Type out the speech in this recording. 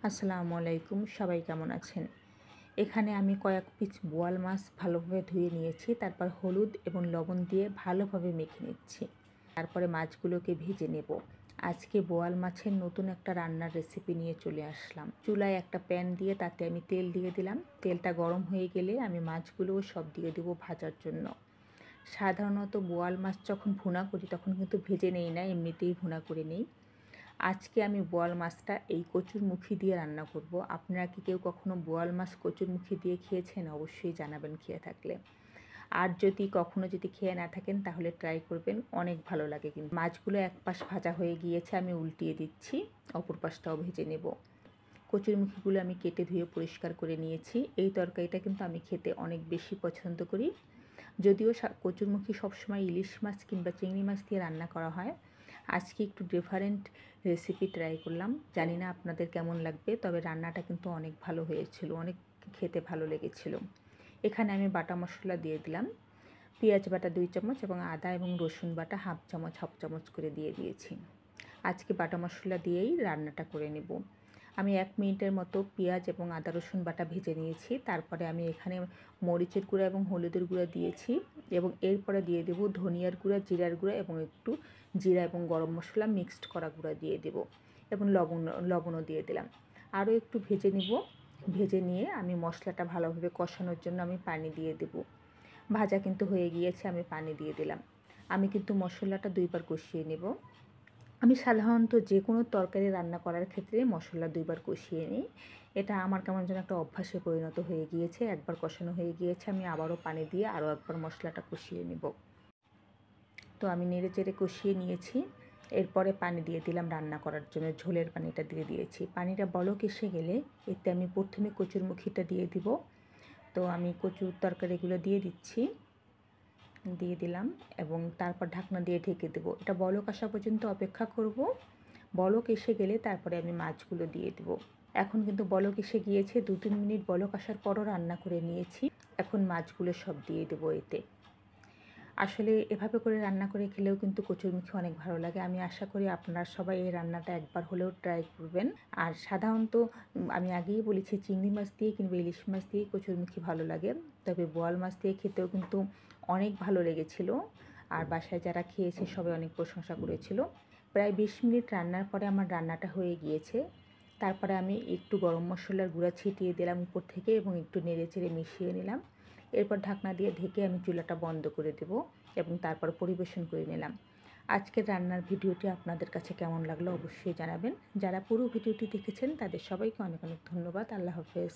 আসসালামু আলাইকুম, সবাই কেমন আছেন? এখানে আমি কয়েক পিস বোয়াল মাছ ভালোভাবে ধুয়ে নিয়েছি। তারপর হলুদ এবং লবণ দিয়ে ভালোভাবে মেখে নিচ্ছি। তারপরে মাছগুলোকে ভেজে নেব। আজকে বোয়াল মাছের নতুন একটা রান্নার রেসিপি নিয়ে চলে আসলাম। চুলায় একটা প্যান দিয়ে তাতে আমি তেল দিয়ে দিলাম। তেলটা গরম হয়ে গেলে আমি মাছগুলোও সব দিয়ে দেবো ভাজার জন্য। সাধারণত বোয়াল মাছ যখন ভুনা করি তখন কিন্তু ভেজে নেই না, এমনিতেই ভুনা করে নেই। আজকে আমি বোয়াল মাছটা এই কচুরমুখী দিয়ে রান্না করব। আপনারা কি কেউ কখনো বোয়াল মাছ কচুরমুখী দিয়ে খেয়েছেন? অবশ্যই জানাবেন খেয়ে থাকলে। আর যদি খেয়ে না থাকেন তাহলে ট্রাই করবেন, অনেক ভালো লাগে। কিন্তু মাছগুলো এক পাশ ভাজা হয়ে গিয়েছে, আমি উল্টিয়ে দিচ্ছি, অপর পাশটাও ভেজে নেব। কচুরমুখীগুলো আমি কেটে ধুয়ে পরিষ্কার করে নিয়েছি। এই তরকারিটা কিন্তু আমি খেতে অনেক বেশি পছন্দ করি। যদিও কচুরমুখী সবসময় ইলিশ মাছ কিংবা চিংড়ি মাছ দিয়ে রান্না করা হয়, আজকে একটু ডিফারেন্ট রেসিপি ট্রাই করলাম। জানি না আপনাদের কেমন লাগবে, তবে রান্নাটা কিন্তু অনেক ভালো হয়েছিল, অনেক খেতে ভালো লেগেছিল। এখানে আমি বাটা মশলা দিয়ে দিলাম। পেঁয়াজ বাটা 2 চামচ এবং আদা এবং রসুন বাটা হাফ চামচ করে দিয়ে দিয়েছি। আজকে বাটা মশলা দিয়েই রান্নাটা করে নেব। আমি 1 মিনিটের মতো পেঁয়াজ এবং আদা রসুন বাটা ভেজে নিয়েছি। তারপরে আমি এখানে মরিচের গুঁড়া এবং হলুদের গুঁড়া দিয়েছি এবং এরপরে দিয়ে দেব ধনিয়ার গুঁড়া, জিরার গুঁড়া এবং একটু জিরা এবং গরম মশলা মিক্সড করা গুঁড়া দিয়ে দেব এবং লবণও দিয়ে দিলাম। আরও একটু ভেজে নিব। ভেজে নিয়ে আমি মশলাটা ভালোভাবে কষানোর জন্য আমি পানি দিয়ে দেব। ভাজা কিন্তু হয়ে গিয়েছে, আমি পানি দিয়ে দিলাম। আমি কিন্তু মশলাটা 2 বার কষিয়ে নেব। আমি সাধারণত যে কোনো তরকারি রান্না করার ক্ষেত্রে মশলা 2 বার কষিয়ে নিই। এটা আমার কেমন যেন একটা অভ্যাসে পরিণত হয়ে গিয়েছে। একবার কষানো হয়ে গিয়েছে, আমি আবারও পানি দিয়ে আরও একবার মশলাটা কষিয়ে নেব। তো আমি নেড়েচেড়ে কষিয়ে নিয়েছি। এরপরে পানি দিয়ে দিলাম রান্না করার জন্য, ঝোলের পানিটা দিয়ে দিয়েছি। পানিটা বলক এসে গেলে এতে আমি প্রথমে কচুরমুখীটা দিয়ে দিব। তো আমি কচুর তরকারিগুলো দিয়ে দিলাম এবং তারপর ঢাকনা দিয়ে ঢেকে দেবো। এটা বলক আসা পর্যন্ত অপেক্ষা করব। বলক এসে গেলে তারপরে আমি মাছগুলো দিয়ে দেবো। এখন কিন্তু বলক এসে গিয়েছে, 2-3 মিনিট বলক আসার পরও রান্না করে নিয়েছি। এখন মাছগুলো সব দিয়ে দেবো এতে। আসলে এভাবে করে রান্না করে খেলেও কিন্তু কচুরমুখী অনেক ভালো লাগে। আমি আশা করি আপনারা সবাই এই রান্নাটা একবার হলেও ট্রাই করবেন। আর সাধারণত আমি আগেই বলেছি, চিংড়ি মাছ দিয়ে কিংবা ইলিশ মাছ দিয়ে কচুরমুখী ভালো লাগে, তবে বোয়াল মাছ দিয়ে খেতেও কিন্তু অনেক ভালো লেগেছিল। আর বাসায় যারা খেয়েছে সবাই অনেক প্রশংসা করেছিল। প্রায় 20 মিনিট রান্নার পরে আমার রান্নাটা হয়ে গিয়েছে। তারপরে আমি একটু গরম মশলার গুঁড়া ছিটিয়ে দিলাম উপর থেকে এবং একটু নেড়েচেড়ে মিশিয়ে নিলাম। এরপর ঢাকনা দিয়ে ঢেকে আমি চুলাটা বন্ধ করে দেব এবং তারপর পরিবেশন করে নিলাম। আজকের রান্নার ভিডিওটি আপনাদের কাছে কেমন লাগলো অবশ্যই জানাবেন। যারা পুরো ভিডিওটি দেখেছেন তাদের সবাইকে অনেক অনেক ধন্যবাদ। আল্লাহ হাফেজ।